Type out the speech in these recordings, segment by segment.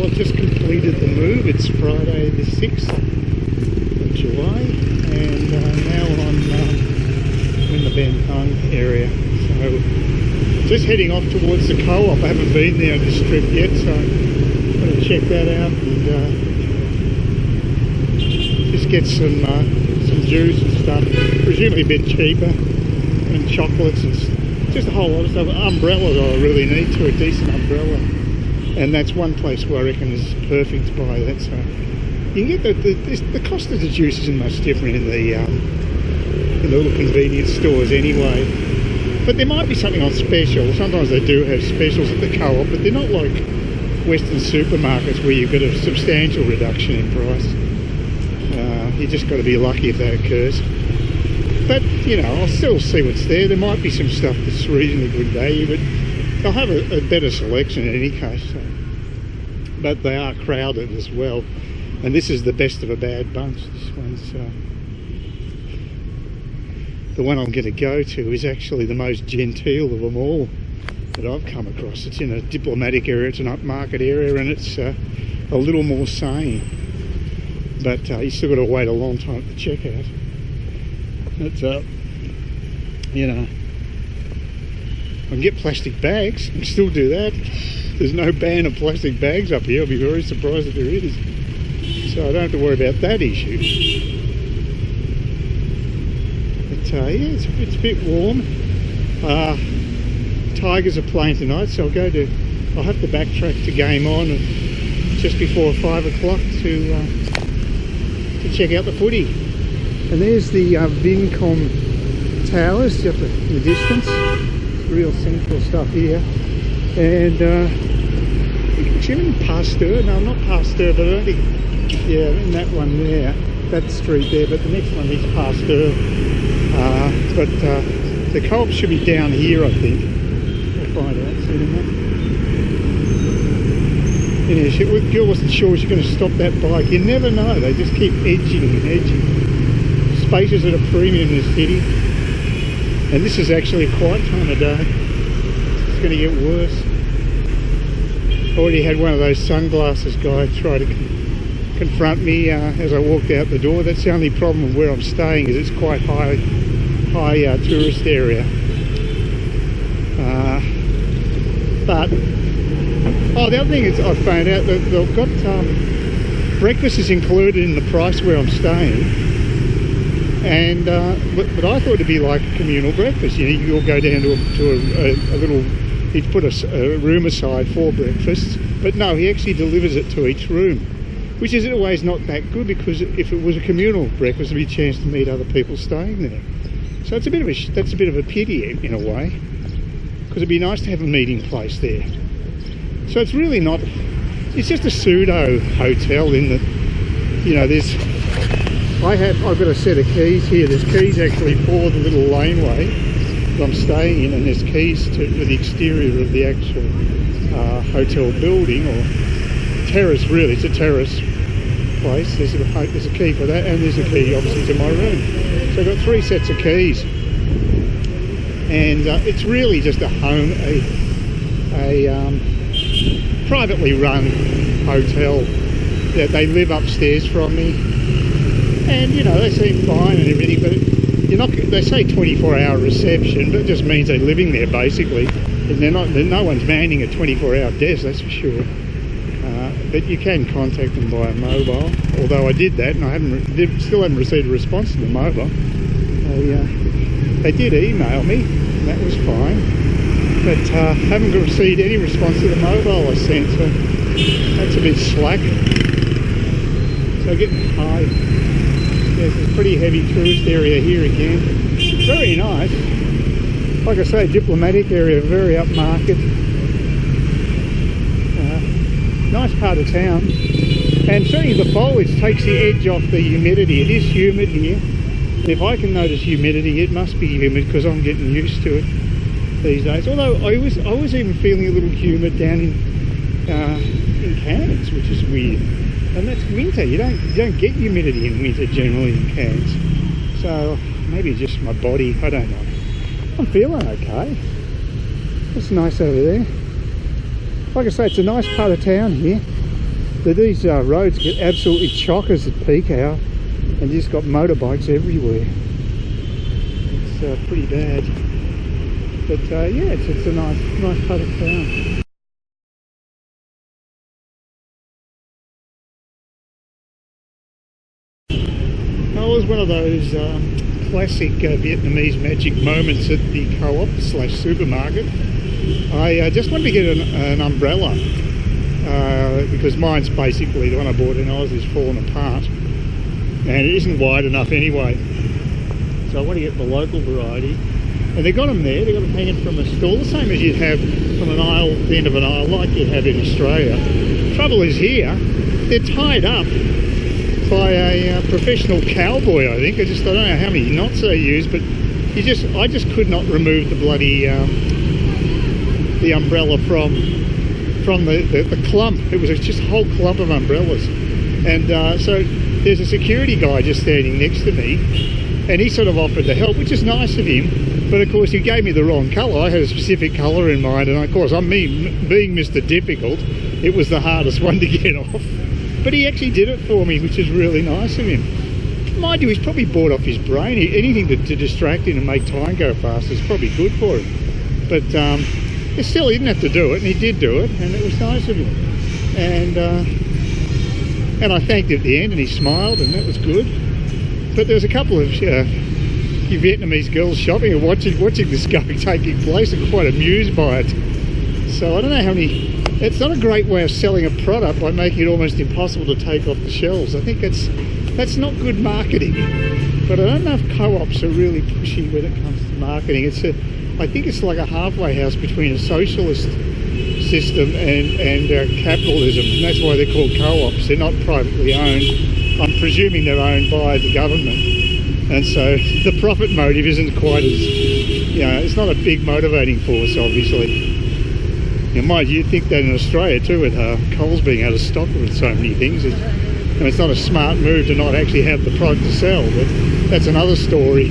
I've just completed the move. It's Friday the 6th of July, and now I'm in the Bentong area. So just heading off towards the co-op. I haven't been there on this trip yet, so I'm going to check that out and just get some juice and stuff, presumably a bit cheaper, and chocolates and just a whole lot of stuff. Umbrellas I really need to, a decent umbrella. And that's one place where I reckon is perfect to buy that. So you can get the cost of the juice isn't much different in the little convenience stores anyway. But there might be something on special. Sometimes they do have specials at the co-op, but they're not like Western supermarkets where you've got a substantial reduction in price. You just got to be lucky if that occurs. But you know, I'll still see what's there. There might be some stuff that's reasonably good value, but they'll have a better selection in any case. So. But they are crowded as well, and this is the best of a bad bunch. This one's the one I'm going to go to is actually the most genteel of them all that I've come across. It's in a diplomatic area, it's an upmarket area, and it's a little more sane. But you still got to wait a long time at the checkout. It's you know, I can get plastic bags. I can still do that. There's no ban of plastic bags up here. I'll be very surprised if there is. So I don't have to worry about that issue. But yeah, it's a bit warm. Tigers are playing tonight, so I'll have to backtrack to game on just before 5 o'clock to check out the footy. And there's the Vincom Towers just in the distance. Real central stuff here. And assuming Pasteur, no, not Pasteur, but I don't think, yeah, in that one there, that street there, but the next one is Pasteur. But the co-op should be down here, I think. We'll find out soon enough. Yeah, the girl wasn't sure she was going to stop that bike. You never know, they just keep edging and edging. Spaces at a premium in the city. And this is actually a quiet time of day. It's going to get worse. Already had one of those sunglasses guys try to confront me as I walked out the door. That's the only problem with where I'm staying, is it's quite high tourist area. The other thing is I found out that they've got breakfast is included in the price where I'm staying. And but I thought it'd be like a communal breakfast. You know, you'll go down to a little. He'd put a room aside for breakfast, but no, he actually delivers it to each room, which is always not that good, because if it was a communal breakfast, there'd be a chance to meet other people staying there. So it's that's a bit of a pity in a way, because it'd be nice to have a meeting place there. So it's really not. It's just a pseudo hotel in that, you know, I've got a set of keys here. There's keys actually for the little laneway that I'm staying in, and there's keys to the exterior of the actual hotel building, or terrace really. It's a terrace place. There's a key for that, and there's a key obviously to my room. So I've got 3 sets of keys, and it's really just a home, a privately run hotel. That they live upstairs from me. And you know, they seem fine and everything, but they say 24-hour reception, but it just means they're living there basically. And no one's manning a 24-hour desk, that's for sure. But you can contact them by a mobile, although I did that and I still haven't received a response to the mobile. They did email me, and that was fine, but haven't received any response to the mobile I sent, so that's a bit slack. So getting high. There's a pretty heavy tourist area here again. It's very nice. Like I say, diplomatic area, very upmarket. Nice part of town. And certainly the foliage takes the edge off the humidity. It is humid here. And if I can notice humidity, it must be humid, because I'm getting used to it these days. Although I was even feeling a little humid down in Cairns, which is weird. And that's winter. You don't get humidity in winter generally in Cairns. So maybe just my body, I don't know. I'm feeling okay. It's nice over there. Like I say, it's a nice part of town here. So these roads get absolutely chockers at peak hour, and you just got motorbikes everywhere. It's pretty bad. But yeah, it's a nice part of town. It was one of those classic Vietnamese magic moments at the co-op / supermarket. I just wanted to get an umbrella because mine's basically, the one I bought in Oz is fallen apart and it isn't wide enough anyway. So I want to get the local variety. And they got them there, they got them hanging from a stall, the same as you'd have from an aisle, the end of an aisle, like you'd have in Australia. Trouble is here, they're tied up by a professional cowboy, I think. I don't know how many knots they use, but I just could not remove the bloody the umbrella from the clump. It was just a whole clump of umbrellas, and so there's a security guy just standing next to me, and he sort of offered to help, which is nice of him. But of course, he gave me the wrong colour. I had a specific colour in mind, and of course, being Mr. Difficult, it was the hardest one to get off. But he actually did it for me, which is really nice of him. Mind you, he's probably bored off his brain. Anything to distract him and make time go faster is probably good for him. But still, he didn't have to do it, and he did do it, and it was nice of him. And I thanked him at the end, and he smiled, and that was good. But there was a couple of Vietnamese girls shopping and watching this taking place, and quite amused by it. So I don't know how many. It's not a great way of selling a product by making it almost impossible to take off the shelves. I think that's not good marketing. But I don't know if co-ops are really pushy when it comes to marketing. I think it's like a halfway house between a socialist system and capitalism, and that's why they're called co-ops. They're not privately owned. I'm presuming they're owned by the government, and so the profit motive isn't quite as, it's not a big motivating force, obviously. You'd think that in Australia too, with Coles being out of stock with so many things. It's not a smart move to not actually have the product to sell, but that's another story.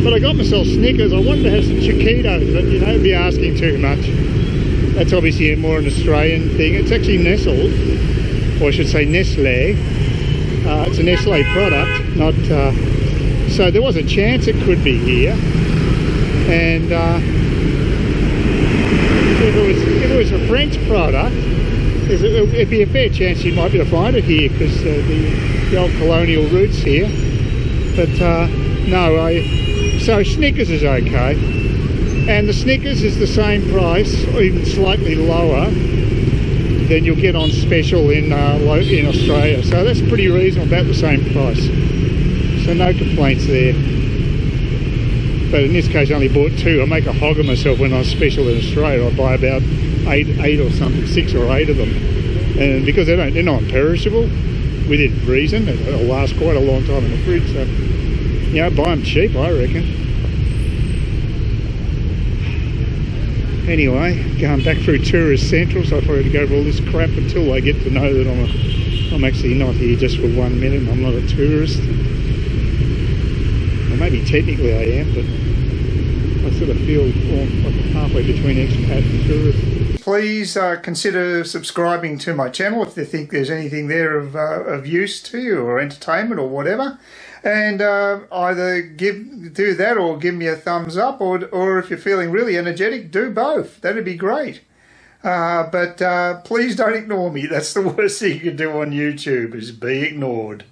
But I got myself Snickers. I wanted to have some Chiquitos, but it'd be asking too much. That's obviously more an Australian thing. It's actually Nestled, or I should say Nestle. It's a Nestle product, not. So there was a chance it could be here, and if it was a French product, it'd be a fair chance you might be able to find it here, because the old colonial roots here. But no, so Snickers is okay, and the Snickers is the same price, or even slightly lower, than you'll get on special in Australia. So that's pretty reasonable, about the same price. So no complaints there. But in this case I only bought two. I make a hog of myself when I'm special in Australia. I buy about eight or something, 6 or 8 of them. And because they're not perishable, within reason, they'll last quite a long time in the fridge. So, buy them cheap, I reckon. Anyway, going back through Tourist Central, so I thought I'd go over all this crap until I get to know that I'm actually not here just for 1 minute and I'm not a tourist. Well, maybe technically I am, but I sort of feel like halfway between expat and tourist. Please consider subscribing to my channel if you think there's anything there of use to you, or entertainment or whatever. And either do that or give me a thumbs up, or if you're feeling really energetic, do both. That'd be great. But please don't ignore me. That's the worst thing you can do on YouTube, is be ignored.